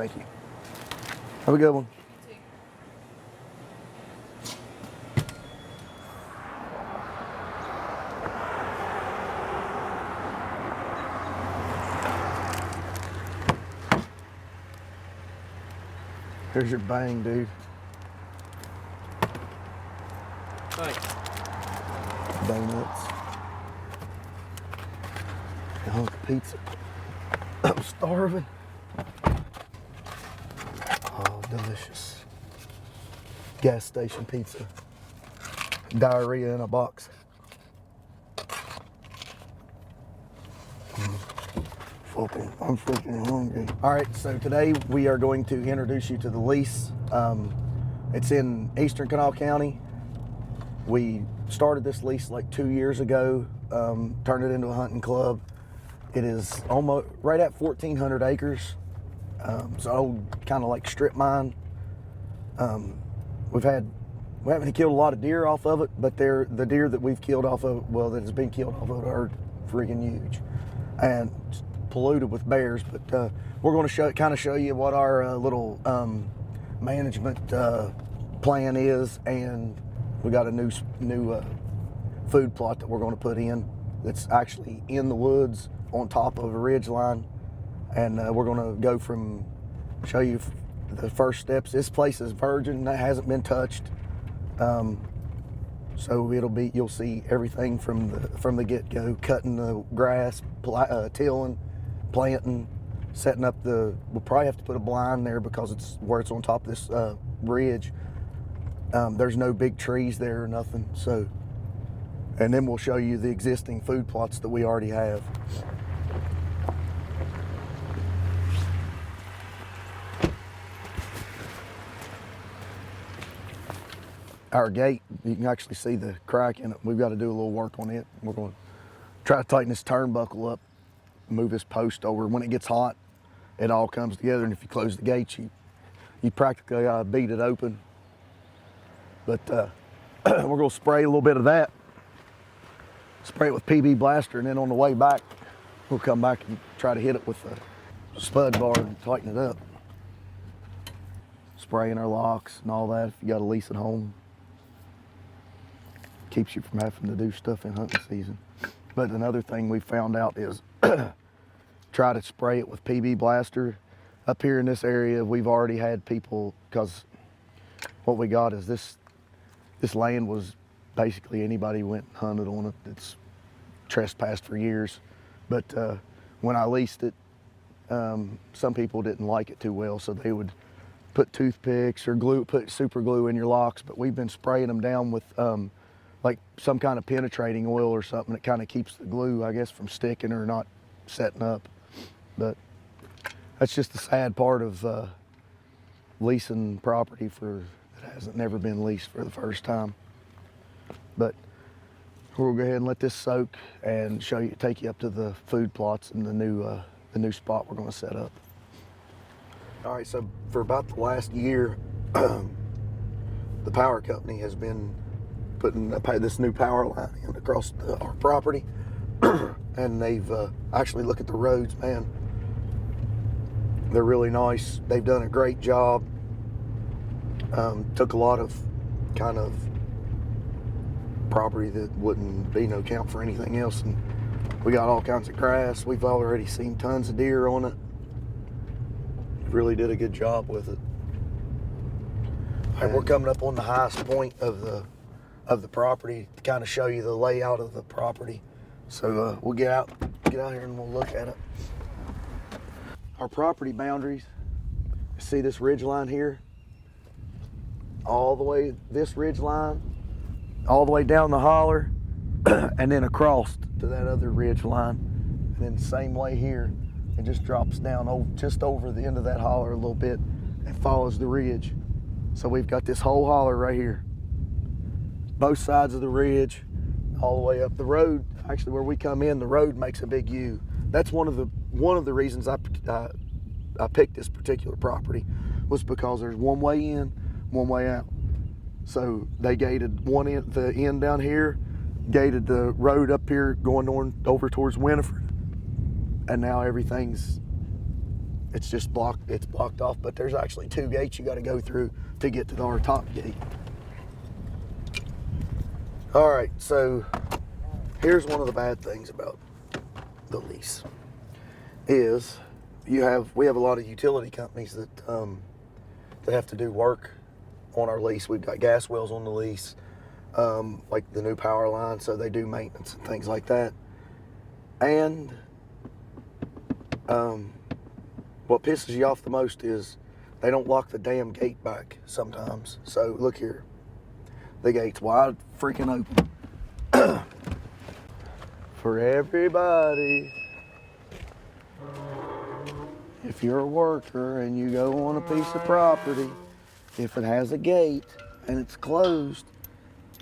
Thank you. Have a good one. Here's your bang, dude. Thanks. Donuts. A hunk of pizza. I'm starving. Oh, delicious. Gas station pizza. Diarrhea in a box. I'm freaking hungry. All right, so today we are going to introduce you to the LEASE. It's in Eastern Kanawha County. We started this LEASE like 2 years ago, turned it into a hunting club. It is almost right at 1,400 acres. So kind of like strip mine. We haven't killed a lot of deer off of it, but the deer that we've killed off of it, well, that has been killed off of it, are freaking huge and polluted with bears. But we're going to show you what our little management plan is, and we got a new food plot that we're going to put in. That's actually in the woods on top of a ridge line, and we're going to go from show you the first steps. This place is virgin; that hasn't been touched. So you'll see everything from the get-go, cutting the grass, tilling, planting, setting up we'll probably have to put a blind there because it's on top of this ridge. There's no big trees there or nothing. So, and then we'll show you the existing food plots that we already have. Our gate, you can actually see the crack in it. We've got to do a little work on it. We're going to try to tighten this turnbuckle up, move this post over. When it gets hot, it all comes together, and if you close the gate, you practically beat it open. But we're going to spray a little bit of that, spray it with PB Blaster, and then on the way back, we'll come back and try to hit it with a spud bar and tighten it up. Spraying our locks and all that if you got a lease at home. Keeps you from having to do stuff in hunting season. But another thing we found out is try to spray it with PB Blaster. Up here in this area, we've already had people, because what we got is this land was basically anybody went and hunted on it. It's trespassed for years. But when I leased it, some people didn't like it too well, so they would put toothpicks or put super glue in your locks. But we've been spraying them down with like some kind of penetrating oil or something that kind of keeps the glue, I guess, from sticking or not setting up. But that's just the sad part of leasing property that hasn't never been leased for the first time. But we'll go ahead and let this soak and take you up to the food plots and the new spot we're going to set up. All right, so for about the last year, the power company has been putting this new power line in across our property, and they've actually looked at the roads, man. They're really nice. They've done a great job. Took a lot of kind of property that wouldn't be no count for anything else, and we got all kinds of grass. We've already seen tons of deer on it. Really did a good job with it. And we're coming up on the highest point of the property to kind of show you the layout of the property. So we'll get out here and we'll look at it. Our property boundaries, see this ridge line here? All the way, this ridge line, all the way down the holler, and then across to that other ridge line. And then the same way here, it just drops down just over the end of that holler a little bit and follows the ridge. So we've got this whole holler right here. Both sides of the ridge, all the way up the road. Actually, where we come in, the road makes a big U. That's one of the reasons I picked this particular property, was because there's one way in, one way out. So they gated the end down here, gated the road up here going on over towards Winifred, and now everything's It's just blocked. It's blocked off. But there's actually 2 gates you got to go through to get to our top gate. All right, so here's one of the bad things about the lease is we have a lot of utility companies that have to do work on our lease. We've got gas wells on the lease, like the new power line, so they do maintenance and things like that. And what pisses you off the most is they don't lock the damn gate back sometimes. So look here. The gate's wide freaking open. For everybody. If you're a worker and you go on a piece of property, if it has a gate and it's closed,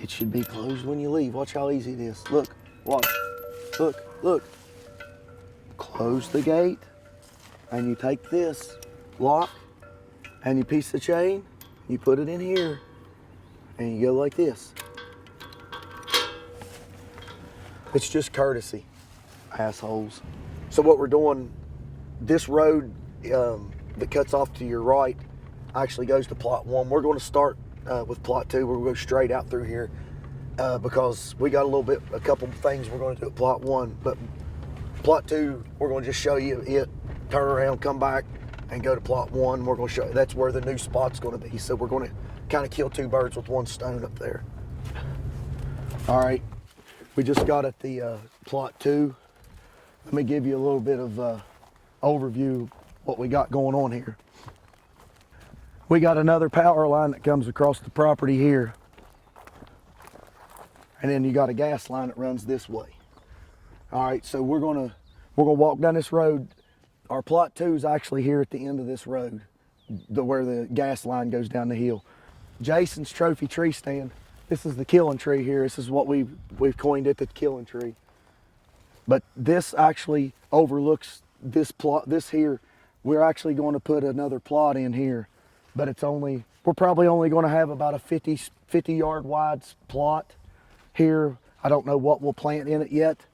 it should be closed when you leave. Watch how easy it is. Look, watch. Look. Close the gate and you take this lock and you piece the chain, you put it in here, and you go like this. It's just courtesy, assholes. So what we're doing, this road that cuts off to your right actually goes to plot 1. We're going to start with plot 2. We're going to go straight out through here because we got a couple things we're going to do at plot 1. But plot 2, we're going to just show you it, turn around, come back, and go to plot 1. We're going to show you, that's where the new spot's going to be. So we're going to kind of kill 2 birds with 1 stone up there. All right, we just got at the plot 2. Let me give you a little bit of overview of what we got going on here. We got another power line that comes across the property here. And then you got a gas line that runs this way. All right, so we're gonna walk down this road. Our plot 2 is actually here at the end of this road, where the gas line goes down the hill. Jason's trophy tree stand. This is the killing tree here. This is what we've coined it, the killing tree. But this actually overlooks this plot. This here, we're actually going to put another plot in here, but we're probably only going to have about a 50 yard wide plot here. I don't know what we'll plant in it yet,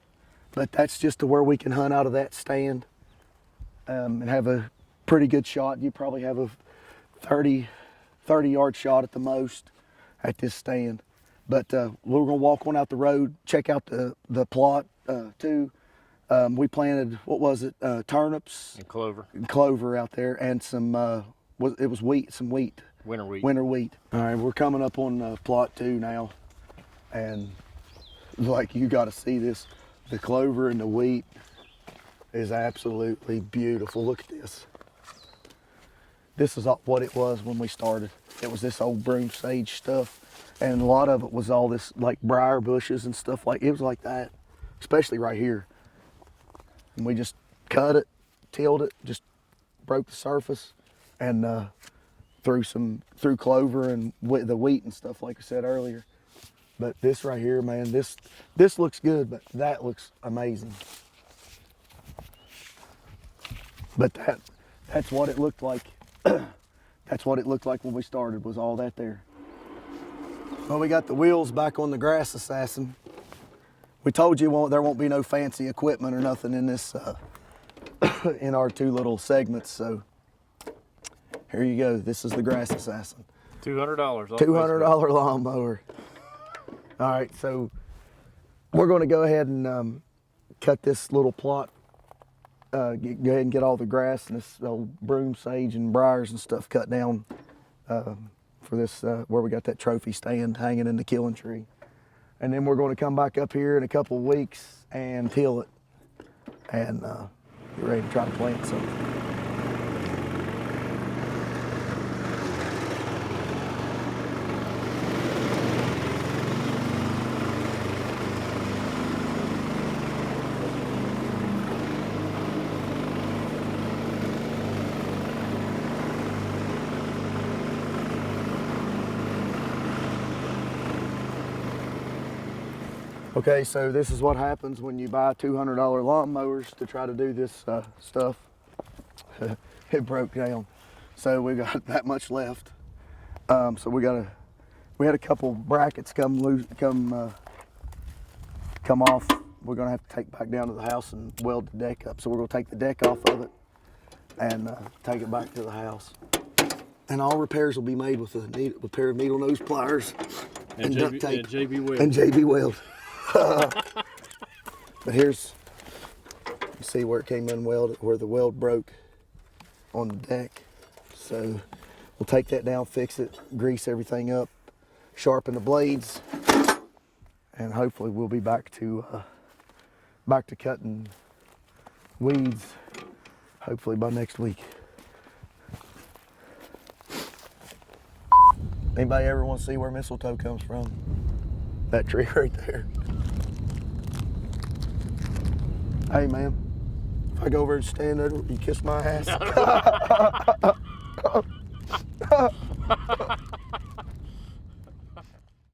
but that's just to where we can hunt out of that stand and have a pretty good shot. You probably have a 30 yard shot at the most at this stand. But we're gonna walk on out the road, check out the plot too. We planted, what was it, turnips? And clover. Clover out there, and some, it was wheat, some wheat. Winter wheat. Winter wheat. All right, we're coming up on plot 2 now. And like, you gotta see this. The clover and the wheat is absolutely beautiful. Look at this. This is what it was when we started. It was this old broom sage stuff. And a lot of it was all this like briar bushes and stuff it was like that, especially right here. And we just cut it, tilled it, just broke the surface and threw clover and the wheat and stuff like I said earlier. But this right here, man, this looks good, but that looks amazing. But that's what it looked like. That's what it looked like when we started, was all that there. Well, we got the wheels back on the Grass Assassin. We told you there won't be no fancy equipment or nothing in this, in our 2 little segments. So here you go. This is the Grass Assassin. $200. $200 lawnmower. All right, so we're going to go ahead and cut this little plot. Go ahead and get all the grass and this old broom sage and briars and stuff cut down for this, where we got that trophy stand hanging in the killing tree. And then we're going to come back up here in a couple of weeks and till it and get ready to try to plant something. Okay, so this is what happens when you buy $200 lawnmowers to try to do this stuff. It broke down. So we got that much left. So we had a couple brackets come off. We're gonna have to take back down to the house and weld the deck up. So we're gonna take the deck off of it and take it back to the house. And all repairs will be made with a pair of needle nose pliers and duct tape and JB Weld. and JB Weld. But here's, you see where it came unwelded, where the weld broke on the deck. So we'll take that down, fix it, grease everything up, sharpen the blades, and hopefully we'll be back to cutting weeds, hopefully by next week. Anybody ever want to see where mistletoe comes from? That tree right there. Hey man, if I go over and stand under, you kiss my ass.